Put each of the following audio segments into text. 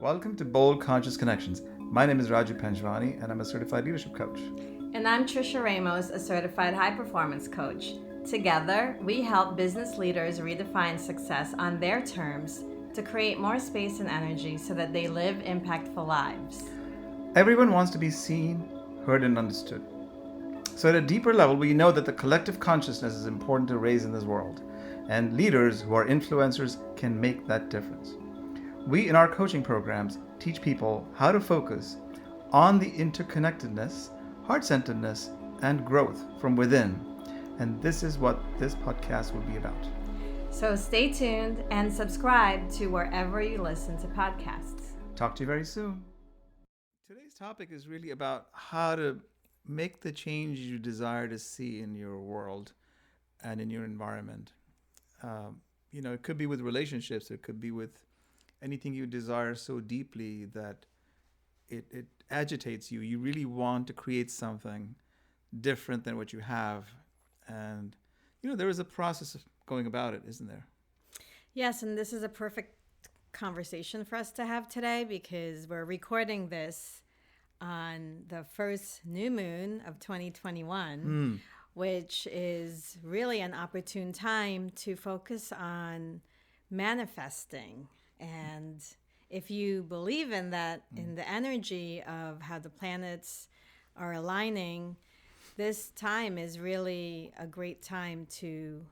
Welcome to Bold Conscious Connections. My name is Raju Panjwani and I'm a certified leadership coach. And I'm Triccia Ramos, a certified high performance coach. Together, we help business leaders redefine success on their terms to create more space and energy so that they live impactful lives. Everyone wants to be seen, heard, and understood. So, at a deeper level, we know that the collective consciousness is important to raise in this world, and leaders who are influencers can make that difference. We, in our coaching programs, teach people how to focus on the interconnectedness, heart-centeredness, and growth from within. And this is what this podcast will be about. So stay tuned and subscribe to wherever you listen to podcasts. Talk to you very soon. Today's topic is really about how to make the change you desire to see in your world and in your environment. It could be with relationships, it could be with anything you desire so deeply that it agitates you. You really want to create something different than what you have. And, there is a process of going about it, isn't there? Yes, and this is a perfect conversation for us to have today because we're recording this on the first new moon of 2021, which is really an opportune time to focus on manifesting. And if you believe in that, in the energy of how the planets are aligning, this time is really a great time to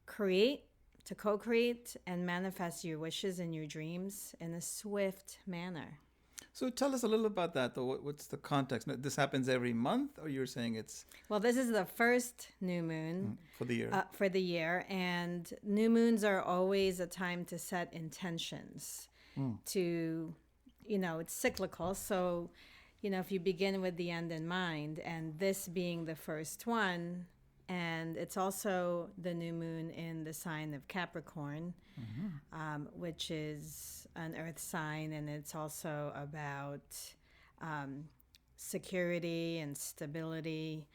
co-create and manifest your wishes and your dreams in a swift manner. So tell us a little about that, though. What's the context? This happens every month, or you're saying it's... Well, this is the first new moon for the year. And new moons are always a time to set intentions. It's cyclical. So, if you begin with the end in mind, and this being the first one, and it's also the new moon in the sign of Capricorn, which is an earth sign, and it's also about security and stability.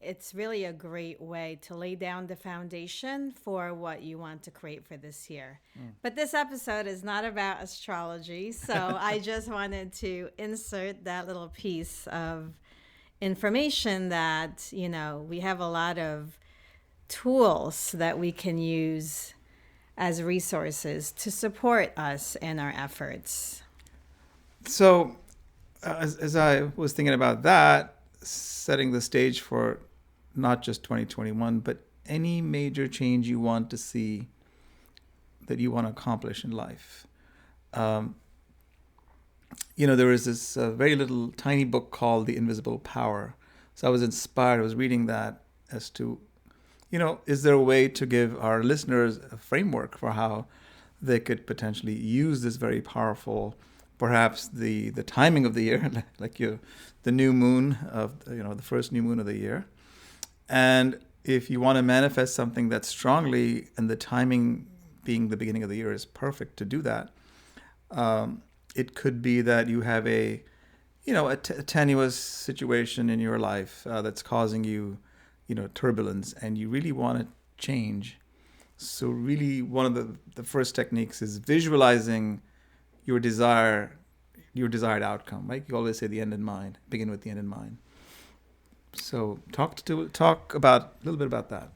It's really a great way to lay down the foundation for what you want to create for this year. But this episode is not about astrology, so I just wanted to insert that little piece of information that, we have a lot of tools that we can use as resources to support us in our efforts. So, as I was thinking about that, setting the stage for not just 2021, but any major change you want to see, that you want to accomplish in life. There is this very little tiny book called The Invisible Power. So I was inspired. I was reading that as to, is there a way to give our listeners a framework for how they could potentially use this very powerful, perhaps the timing of the year, like the new moon of, the first new moon of the year. And if you want to manifest something that's strongly, and the timing being the beginning of the year is perfect to do that, it could be that you have a tenuous situation in your life that's causing you, turbulence, and you really want to change. So really one of the first techniques is visualizing your desired outcome, right? You always say the end in mind, begin with the end in mind. So talk about a little bit about that.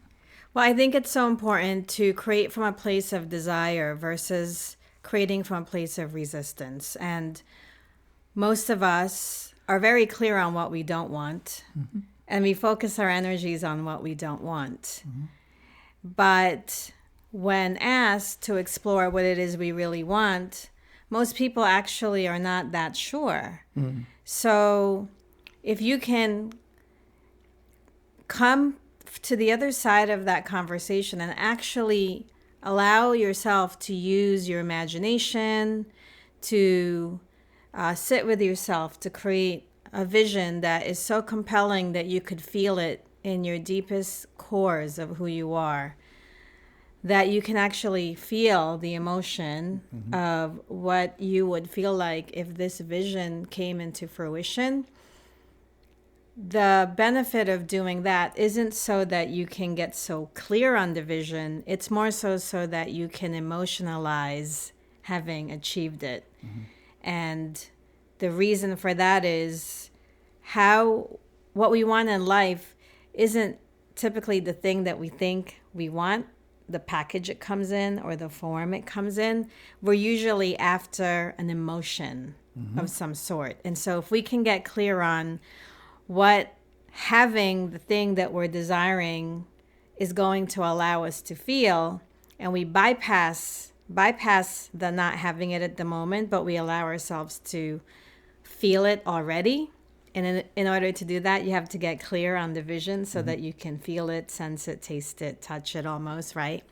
Well, I think it's so important to create from a place of desire versus creating from a place of resistance. And most of us are very clear on what we don't want, and we focus our energies on what we don't want. But when asked to explore what it is we really want, most people actually are not that sure. So if you can come to the other side of that conversation and actually allow yourself to use your imagination, to sit with yourself, to create a vision that is so compelling that you could feel it in your deepest cores of who you are, that you can actually feel the emotion of what you would feel like if this vision came into fruition. The benefit of doing that isn't so that you can get so clear on the vision. It's more so that you can emotionalize having achieved it. And the reason for that is what we want in life isn't typically the thing that we think we want, the package it comes in or the form it comes in. We're usually after an emotion of some sort. And so if we can get clear on what having the thing that we're desiring is going to allow us to feel, and we bypass the not having it at the moment, but we allow ourselves to feel it already. And in order to do that, you have to get clear on the vision so that you can feel it, sense it, taste it, touch it almost, right?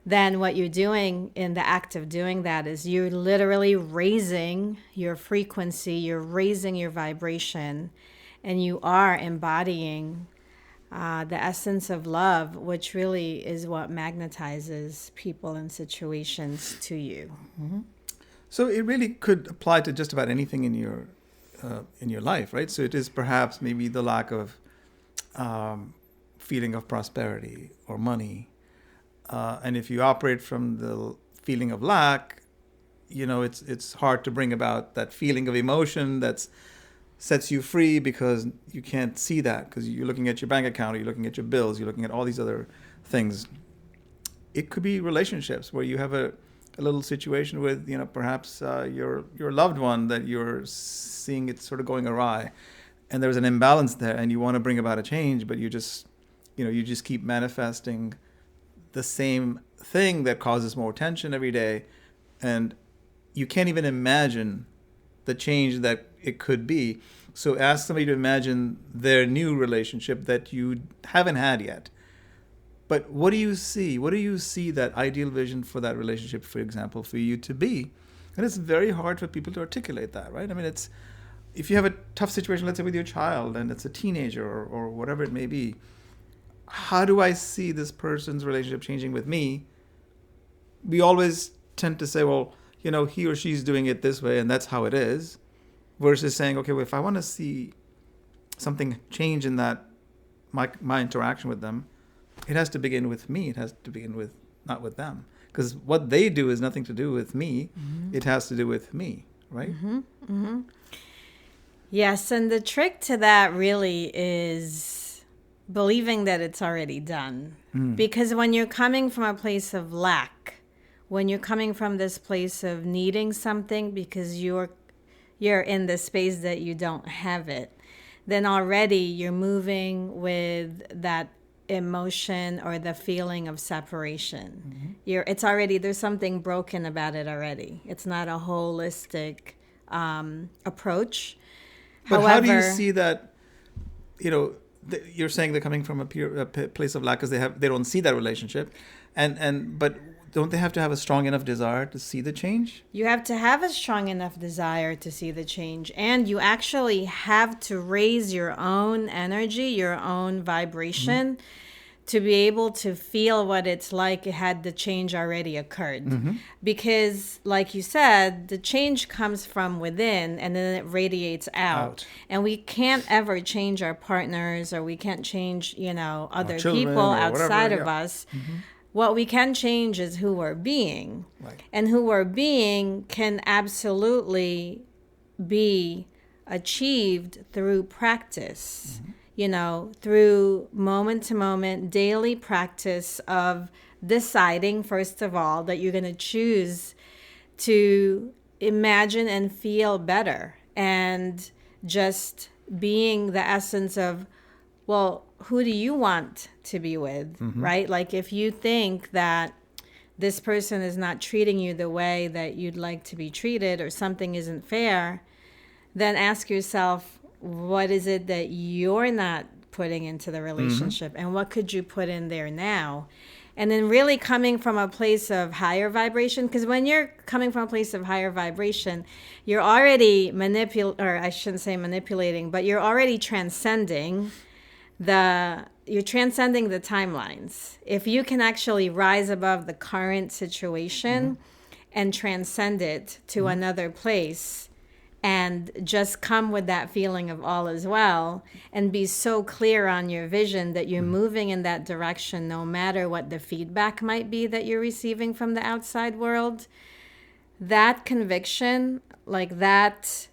Then what you're doing in the act of doing that is you're literally raising your frequency, you're raising your vibration, and you are embodying the essence of love, which really is what magnetizes people and situations to you. So it really could apply to just about anything in your life, right? So it is perhaps maybe the lack of feeling of prosperity or money. And if you operate from the feeling of lack, it's hard to bring about that feeling of emotion that sets you free, because you can't see that, because you're looking at your bank account, or you're looking at your bills, you're looking at all these other things. It could be relationships where you have a little situation with, perhaps your loved one that you're seeing it sort of going awry, and there's an imbalance there, and you want to bring about a change, but you just keep manifesting the same thing that causes more tension every day, and you can't even imagine the change that it could be. So ask somebody to imagine their new relationship that you haven't had yet. But what do you see? What do you see that ideal vision for that relationship, for example, for you to be? And it's very hard for people to articulate that, right? I mean, if you have a tough situation, let's say with your child, and it's a teenager or whatever it may be, how do I see this person's relationship changing with me? We always tend to say, well, he or she's doing it this way, and that's how it is, versus saying, okay, well, if I want to see something change in that, my interaction with them, it has to begin with me. It has to begin with, not with them. Because what they do is nothing to do with me. It has to do with me, right? Yes, and the trick to that really is believing that it's already done. Because when you're coming from a place of lack, when you're coming from this place of needing something because you're in the space that you don't have it, then already you're moving with that emotion or the feeling of separation. It's already, there's something broken about it already. It's not a holistic approach. But how do you see that? You're saying they're coming from a place of lack because they don't see that relationship, but don't they have to have a strong enough desire to see the change? You have to have a strong enough desire to see the change, and you actually have to raise your own energy, your own vibration, to be able to feel what it's like had the change already occurred. Because, like you said, the change comes from within and then it radiates out. And we can't ever change our partners, or we can't change, other people outside of us. What we can change is who we're being. Right. And who we're being can absolutely be achieved through practice. Through moment to moment, daily practice of deciding, first of all, that you're going to choose to imagine and feel better, and just being the essence of, well, who do you want to be with, right? Like if you think that this person is not treating you the way that you'd like to be treated, or something isn't fair, then ask yourself, what is it that you're not putting into the relationship, and what could you put in there now? And then really coming from a place of higher vibration, because when you're coming from a place of higher vibration, you're already manipulating, but you're already transcending the timelines. If you can actually rise above the current situation and transcend it to another place, and just come with that feeling of all is well, and be so clear on your vision that you're moving in that direction, no matter what the feedback might be that you're receiving from the outside world, that conviction, like that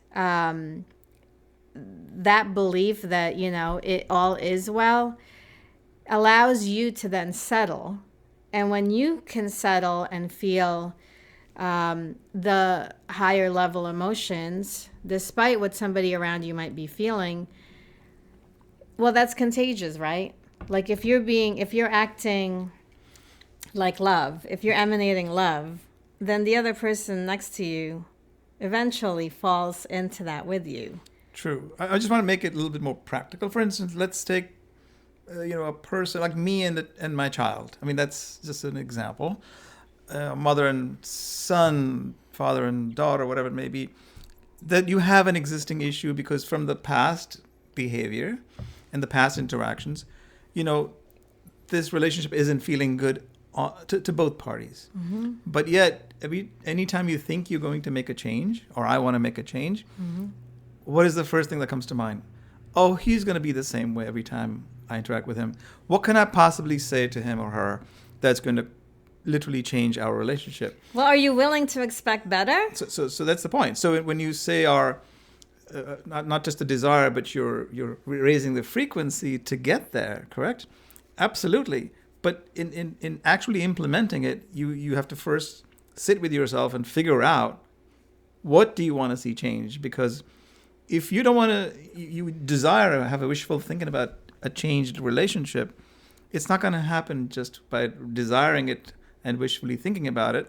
belief that, it all is well, allows you to then settle. And when you can settle and feel the higher level emotions, despite what somebody around you might be feeling, well, that's contagious, right? Like if you're acting like love, if you're emanating love, then the other person next to you eventually falls into that with you. True. I just want to make it a little bit more practical. For instance, let's take a person like me and my child. I mean, that's just an example. Mother and son, father and daughter, whatever it may be, that you have an existing issue because from the past behavior and the past interactions, this relationship isn't feeling good to both parties. Mm-hmm. But yet, anytime you think you're going to make a change, or I want to make a change, Mm-hmm. what is the first thing that comes to mind? Oh, he's going to be the same way every time I interact with him. What can I possibly say to him or her that's going to literally change our relationship? Well, are you willing to expect better? So that's the point. So when you say not just the desire, but you're raising the frequency to get there, correct? Absolutely. But in actually implementing it, you have to first sit with yourself and figure out, what do you want to see change? Because if you don't want to, you desire or have a wishful thinking about a changed relationship, it's not going to happen just by desiring it and wishfully thinking about it.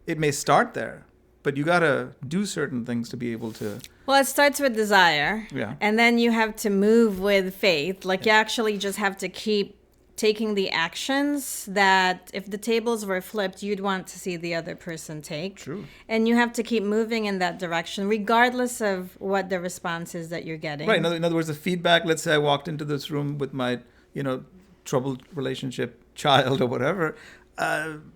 It may start there, but you got to do certain things to be able to. Well, it starts with desire. Yeah. And then you have to move with faith. Like you actually just have to keep taking the actions that if the tables were flipped, you'd want to see the other person take. True. And you have to keep moving in that direction, regardless of what the response is that you're getting. Right. In other words, the feedback, let's say I walked into this room with my, troubled relationship child or whatever. And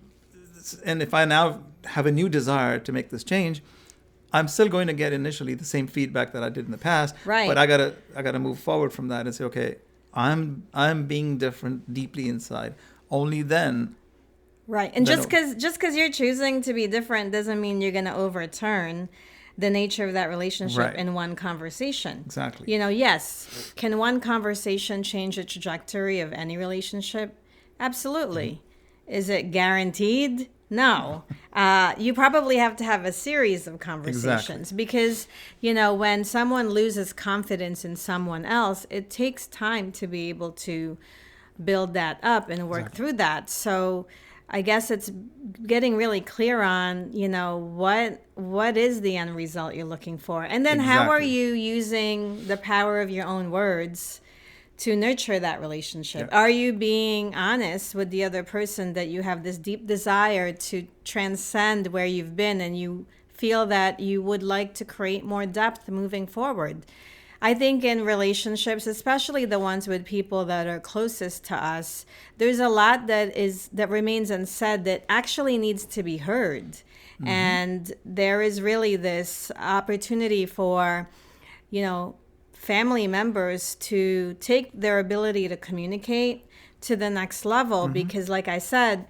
if I now have a new desire to make this change, I'm still going to get initially the same feedback that I did in the past. Right. But I gotta move forward from that and say, okay, I'm being different deeply inside. Only then. Right. And just because you're choosing to be different doesn't mean you're going to overturn the nature of that relationship Right. in one conversation. Exactly. Yes. Can one conversation change the trajectory of any relationship? Absolutely. Mm-hmm. Is it guaranteed? No. You probably have to have a series of conversations because, when someone loses confidence in someone else, it takes time to be able to build that up and work through that. So I guess it's getting really clear on, what is the end result you're looking for? And then how are you using the power of your own words to nurture that relationship? Yeah. Are you being honest with the other person that you have this deep desire to transcend where you've been and you feel that you would like to create more depth moving forward? I think in relationships, especially the ones with people that are closest to us, there's a lot that remains unsaid that actually needs to be heard. Mm-hmm. And there is really this opportunity for, family members to take their ability to communicate to the next level. Mm-hmm. Because like I said,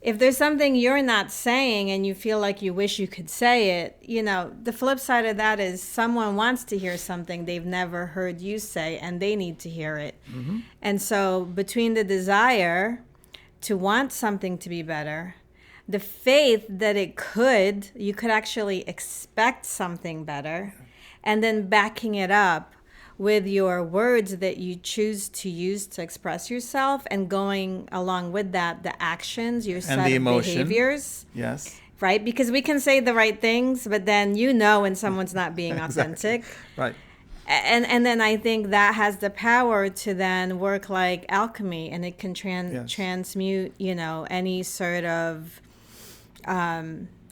if there's something you're not saying and you feel like you wish you could say it, the flip side of that is someone wants to hear something they've never heard you say and they need to hear it. Mm-hmm. And so between the desire to want something to be better, the faith that you could actually expect something better, and then backing it up with your words that you choose to use to express yourself, and going along with that, the actions, your set of behaviors. Yes. Right? Because we can say the right things, but then when someone's not being authentic. Exactly. Right. And then I think that has the power to then work like alchemy, and it can transmute, any sort of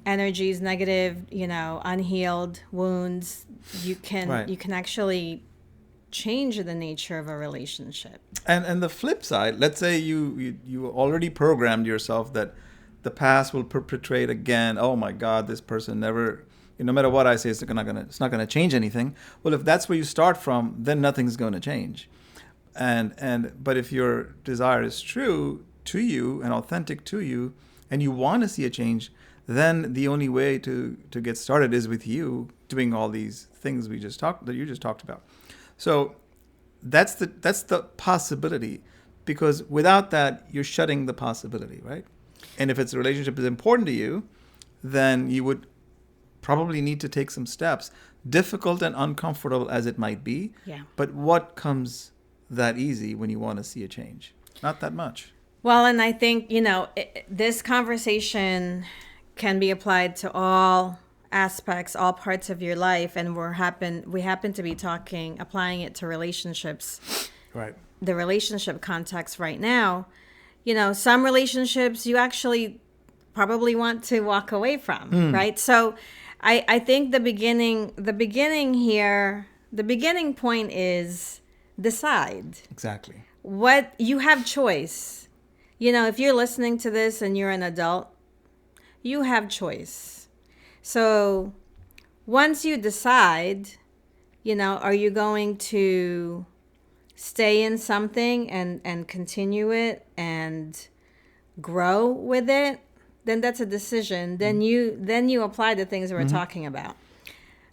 energies, negative, unhealed wounds. You can actually change the nature of a relationship. And the flip side, let's say you already programmed yourself that the past will perpetrate again. Oh my God, this person never, no matter what I say, it's not gonna change anything. Well, if that's where you start from, then nothing's going to change. But if your desire is true to you and authentic to you, and you want to see a change, then the only way to get started is with you doing all these things you just talked about. So that's the possibility, because without that, you're shutting the possibility, right? And if its relationship is important to you, then you would probably need to take some steps, difficult and uncomfortable as it might be. Yeah. But what comes that easy when you want to see a change? Not that much. Well, and I think, this conversation can be applied to all aspects, all parts of your life, and we happen to be applying it to relationships. Right. The relationship context right now. Some relationships you actually probably want to walk away from, right? So I think the beginning point is decide. Exactly. What you have choice. If you're listening to this and you're an adult, you have choice. So once you decide, are you going to stay in something and continue it and grow with it? Then that's a decision. Then you apply the things we're talking about.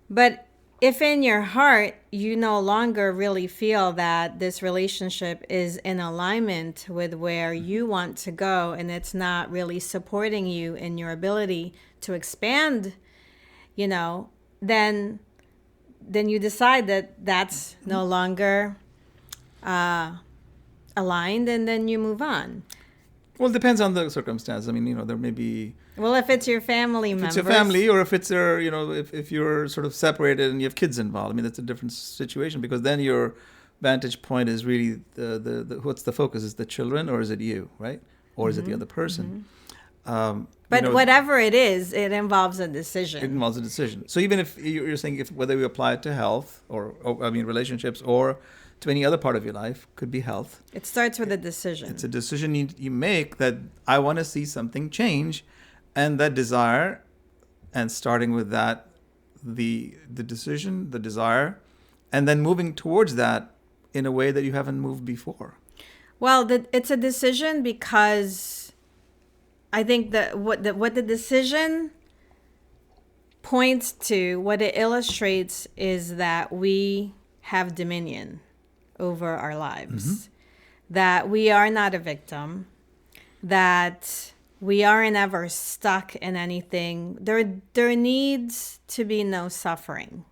But if in your heart you no longer really feel that this relationship is in alignment with where you want to go, and it's not really supporting you in your ability to expand, then you decide that that's no longer aligned, and then you move on. Well, it depends on the circumstance. I mean, there may be... Well, if it's your family members. If it's your family, or if it's if you're sort of separated and you have kids involved, I mean, that's a different situation, because then your vantage point is really the what's the focus? Is the children, or is it you, right? Or is it the other person? But whatever it is, it involves a decision. It involves a decision. So even if you're saying whether we apply it to health or relationships, or to any other part of your life, could be health. It starts with a decision. It's a decision you make that I want to see something change, and that desire, and starting with that, the decision, the desire, and then moving towards that in a way that you haven't moved before. Well, it's a decision because I think that what the decision points to, what it illustrates, is that we have dominion over our lives, that we are not a victim, that we aren't ever stuck in anything. There needs to be no suffering.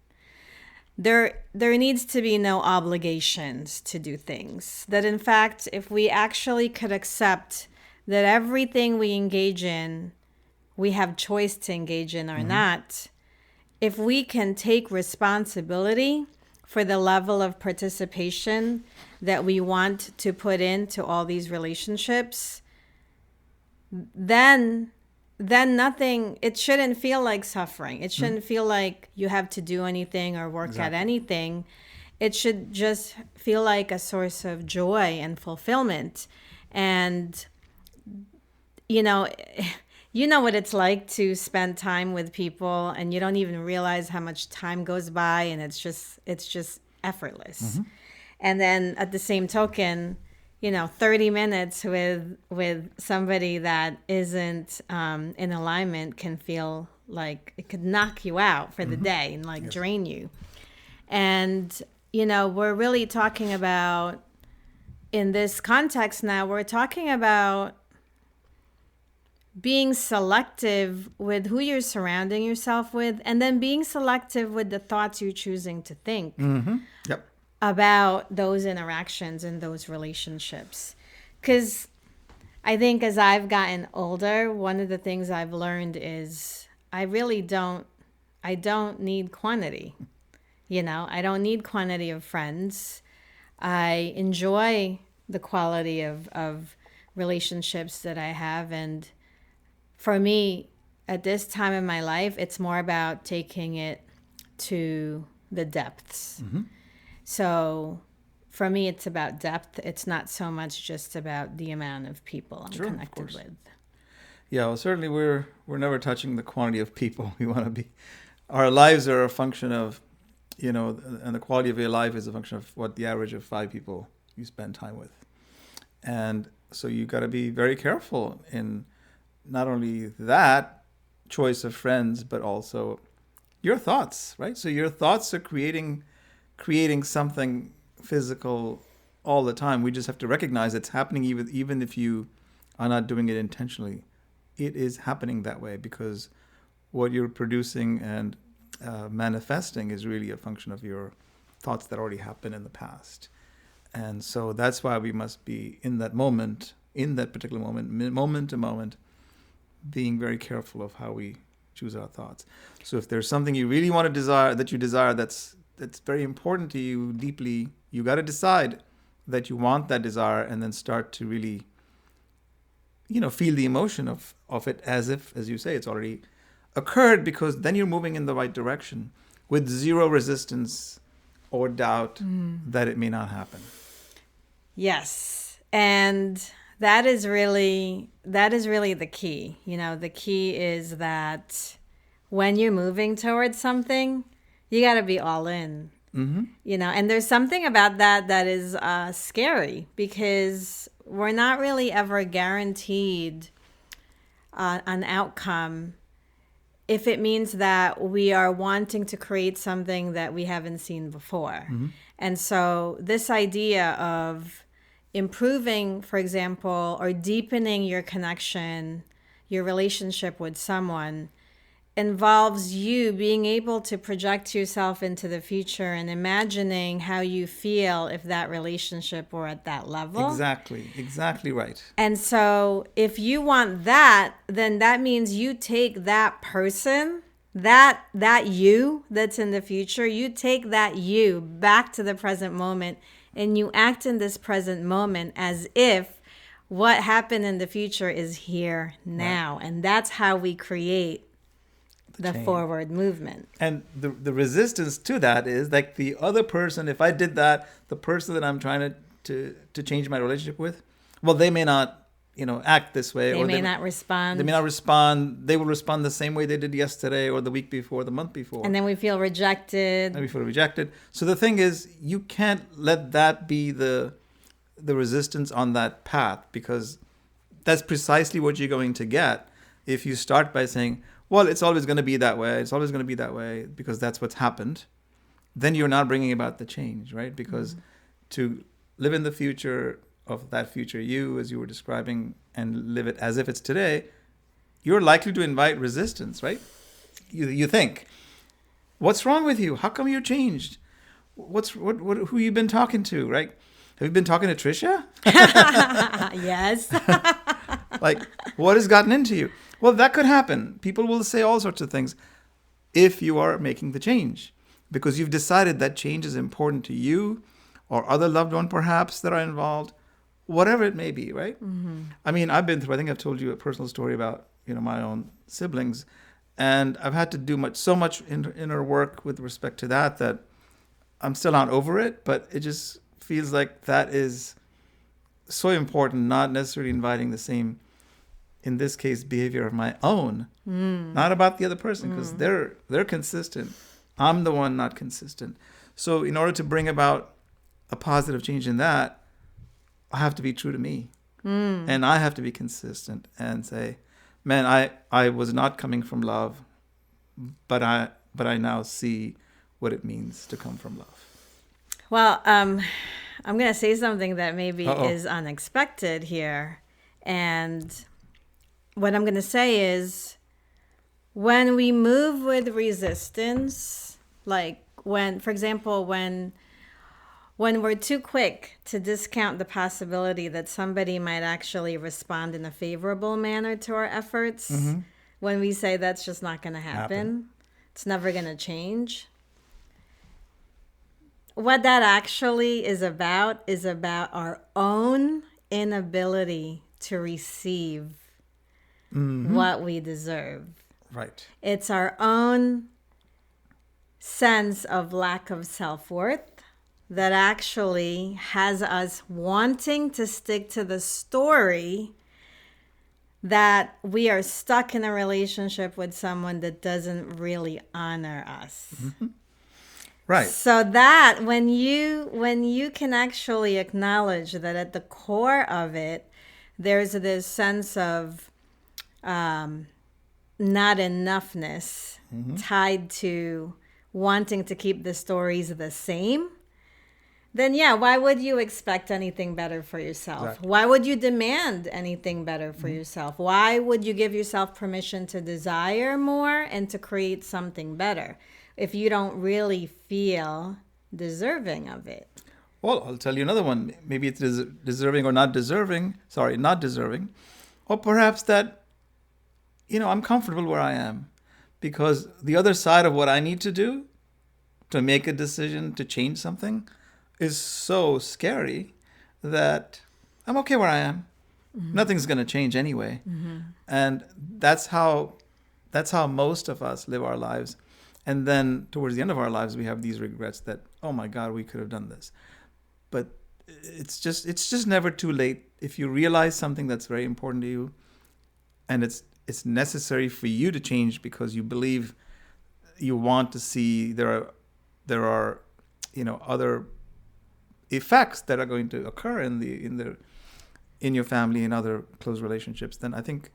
There needs to be no obligations to do things. That in fact, if we actually could accept that everything we engage in, we have choice to engage in or not, if we can take responsibility for the level of participation that we want to put into all these relationships, then nothing, it shouldn't feel like suffering. It shouldn't feel like you have to do anything or work at anything. It should just feel like a source of joy and fulfillment. And, you know what it's like to spend time with people and you don't even realize how much time goes by, and it's just effortless. And then at the same token, 30 minutes with somebody that isn't in alignment can feel like it could knock you out for the day and drain you. And, we're really talking about, in this context now, we're talking about being selective with who you're surrounding yourself with, and then being selective with the thoughts you're choosing to think. Yep. About those interactions and those relationships. Because I think as I've gotten older, one of the things I've learned is I don't need quantity. I don't need quantity of friends. I enjoy the quality of relationships that I have. And for me, at this time in my life, it's more about taking it to the depths. So for me, it's about depth. It's not so much just about the amount of people I'm connected with. Yeah, well, certainly we're never touching the quantity of people. We want to be. Our lives are a function of, and the quality of your life is a function of what the average of 5 people you spend time with. And so you got to be very careful in not only that, choice of friends, but also your thoughts, right? So your thoughts are creating something physical all the time. We just have to recognize it's happening, even if you are not doing it intentionally. It is happening that way because what you're producing and manifesting is really a function of your thoughts that already happened in the past. And so that's why we must be in that moment, in that particular moment, moment to moment, being very careful of how we choose our thoughts. So if there's something you really want to desire, that's very important to you deeply, you got to decide that you want that desire and then start to really, feel the emotion of it as if, as you say, it's already occurred, because then you're moving in the right direction with zero resistance or doubt that it may not happen. Yes. And that is really the key. The key is that when you're moving towards something, you got to be all in. Mm-hmm. And there's something about that is scary, because we're not really ever guaranteed an outcome if it means that we are wanting to create something that we haven't seen before. Mm-hmm. And so this idea of improving, for example, or deepening your connection, your relationship with someone, involves you being able to project yourself into the future and imagining how you feel if that relationship were at that level. Exactly right. And so if you want that, then that means you take that person, that you that's in the future, you take that you back to the present moment, and you act in this present moment as if what happened in the future is here now. Right. And that's how we create the forward movement. And the resistance to that is like the other person, if I did that, the person that I'm trying to change my relationship with, well, they may not, act this way. They may not respond. They may not respond. They will respond the same way they did yesterday or the week before, the month before. And then we feel rejected. So the thing is, you can't let that be the resistance on that path, because that's precisely what you're going to get if you start by saying, well, it's always going to be that way. It's always going to be that way because that's what's happened. Then you're not bringing about the change, right? Because to live in the future of that future you, as you were describing, and live it as if it's today, you're likely to invite resistance, right? You think, what's wrong with you? How come you changed? Who you been talking to, right? Have you been talking to Triccia? Yes. Like, what has gotten into you? Well, that could happen. People will say all sorts of things if you are making the change, because you've decided that change is important to you or other loved one perhaps that are involved, whatever it may be, right? Mm-hmm. I mean, I think I've told you a personal story about, my own siblings, and I've had to do so much inner work with respect to that I'm still not over it, but it just feels like that is so important, not necessarily inviting the same, in this case, behavior of my own, not about the other person, because they're consistent. I'm the one not consistent. So in order to bring about a positive change in that, I have to be true to me. And I have to be consistent and say, man, I was not coming from love, but I now see what it means to come from love. Well, I'm going to say something that maybe is unexpected here. And what I'm going to say is, when we move with resistance, like for example, when we're too quick to discount the possibility that somebody might actually respond in a favorable manner to our efforts, when we say that's just not going to happen, it's never going to change. What that actually is about our own inability to receive what we deserve. Right. It's our own sense of lack of self-worth that actually has us wanting to stick to the story that we are stuck in a relationship with someone that doesn't really honor us. Mm-hmm. Right. So that when you can actually acknowledge that at the core of it, there's this sense of not enoughness tied to wanting to keep the stories the same, then yeah, why would you expect anything better for yourself? Exactly. Why would you demand anything better for yourself? Why would you give yourself permission to desire more and to create something better if you don't really feel deserving of it? Well, I'll tell you another one. Maybe it's deserving or not deserving. Sorry, not deserving. Or perhaps that, I'm comfortable where I am because the other side of what I need to do to make a decision to change something is so scary that I'm okay where I am. Nothing's going to change anyway. And that's how most of us live our lives. And then towards the end of our lives, we have these regrets that, oh my God, we could have done this. But it's just never too late. If you realize something that's very important to you and it's necessary for you to change because you believe you want to see there are other effects that are going to occur in your family and other close relationships, then I think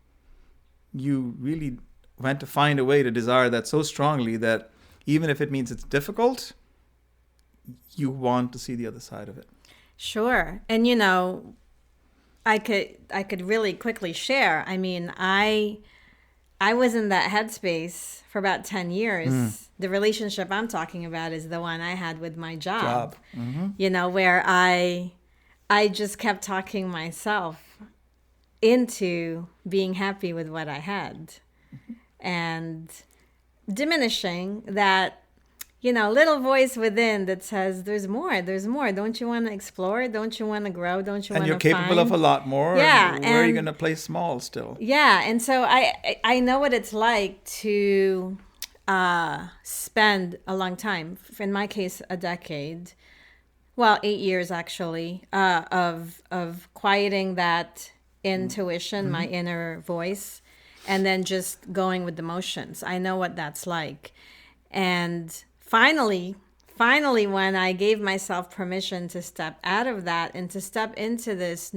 you really want to find a way to desire that so strongly that even if it means it's difficult, you want to see the other side of it. Sure. And I could really quickly share. I mean, I was in that headspace for about 10 years. The relationship I'm talking about is the one I had with my job. Where I just kept talking myself into being happy with what I had and diminishing that little voice within that says, there's more. Don't you want to explore? Don't you want to grow? Don't you want to find? And you're capable of a lot more. Yeah. Where are you going to play small still? Yeah. And so I know what it's like to spend a long time, in my case, a decade, well, 8 years actually, of quieting that intuition, my inner voice, and then just going with the motions. I know what that's like. And Finally, when I gave myself permission to step out of that and to step into this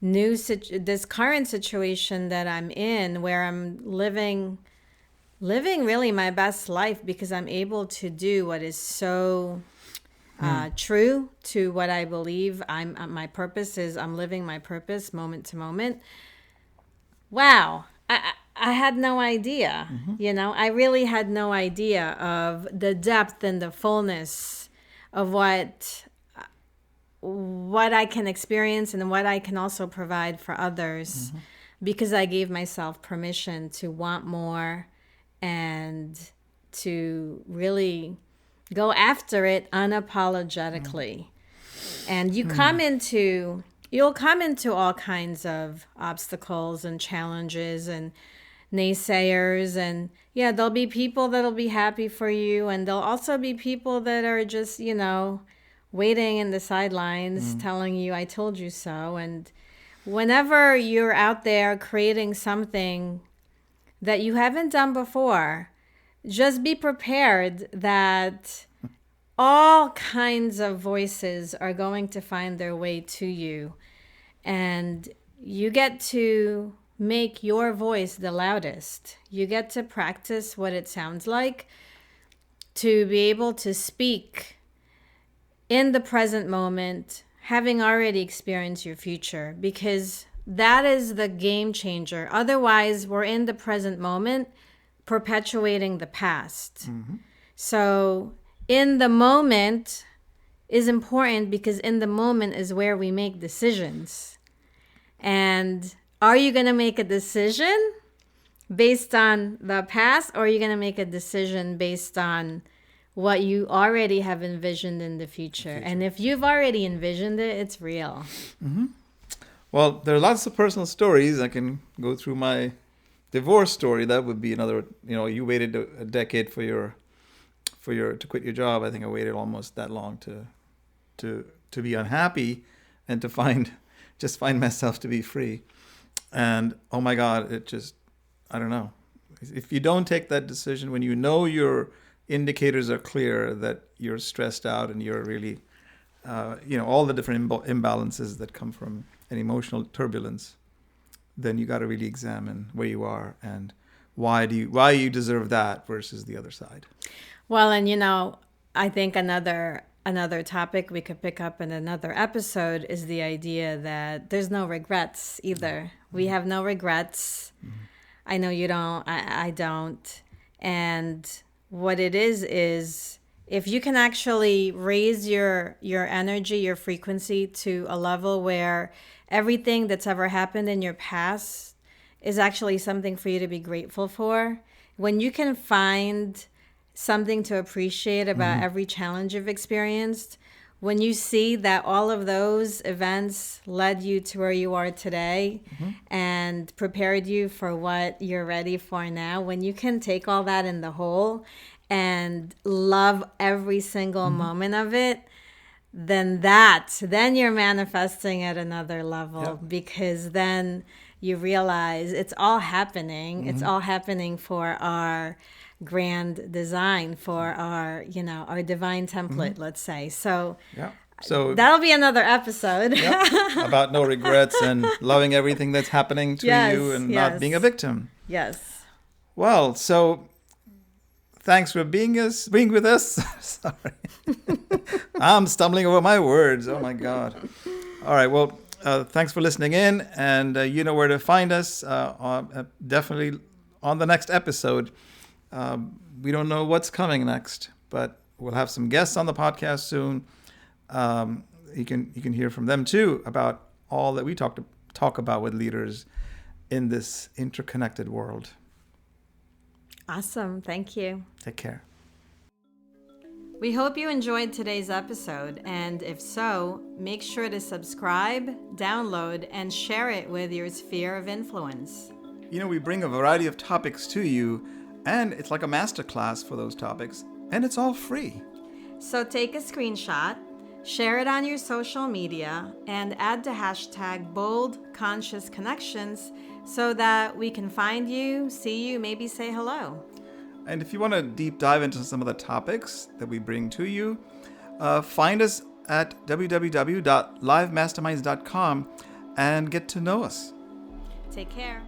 this current situation that I'm in, where I'm living really my best life because I'm able to do what is so true to what I believe. My purpose is I'm living my purpose moment to moment. Wow. I had no idea, I really had no idea of the depth and the fullness of what I can experience and what I can also provide for others because I gave myself permission to want more and to really go after it unapologetically. And you'll come into all kinds of obstacles and challenges and naysayers, and there'll be people that'll be happy for you, and there'll also be people that are just waiting in the sidelines telling you I told you so. And whenever you're out there creating something that you haven't done before, just be prepared that all kinds of voices are going to find their way to you, and you get to make your voice the loudest. You get to practice what it sounds like to be able to speak in the present moment, having already experienced your future, because that is the game changer. Otherwise, we're in the present moment perpetuating the past. So in the moment is important because in the moment is where we make decisions. And are you going to make a decision based on the past, or are you going to make a decision based on what you already have envisioned in the future? And if you've already envisioned it, it's real. Well, there are lots of personal stories. I can go through my divorce story. That would be another, you waited a decade to quit your job. I think I waited almost that long to be unhappy and to find myself to be free. And oh my God, I don't know. If you don't take that decision when your indicators are clear that you're stressed out and you're really, all the different imbalances that come from an emotional turbulence, then you got to really examine where you are and why you deserve that versus the other side. Well, and I think another topic we could pick up in another episode is the idea that there's no regrets either. We have no regrets. I know you don't. I don't. And what it is if you can actually raise your energy, your frequency to a level where everything that's ever happened in your past is actually something for you to be grateful for. When you can find something to appreciate about every challenge you've experienced, when you see that all of those events led you to where you are today and prepared you for what you're ready for now, when you can take all that in the whole and love every single moment of it, then you're manifesting at another level, because then you realize it's all happening. It's all happening for our grand design, for our divine template, let's say. So that'll be another episode. About no regrets and loving everything that's happening to you and not being a victim. Yes. Well, so thanks for being with us. Sorry. I'm stumbling over my words. Oh my God. All right. Well, thanks for listening in, and you know where to find us. Definitely on the next episode. We don't know what's coming next, but we'll have some guests on the podcast soon. You can hear from them too about all that we talk about with leaders in this interconnected world. Awesome. Thank you. Take care. We hope you enjoyed today's episode, and if so, make sure to subscribe, download, and share it with your sphere of influence. We bring a variety of topics to you, and it's like a masterclass for those topics, and it's all free. So take a screenshot, share it on your social media, and add the hashtag #BoldConsciousConnections so that we can find you, see you, maybe say hello. And if you want to deep dive into some of the topics that we bring to you, find us at www.livemasterminds.com and get to know us. Take care.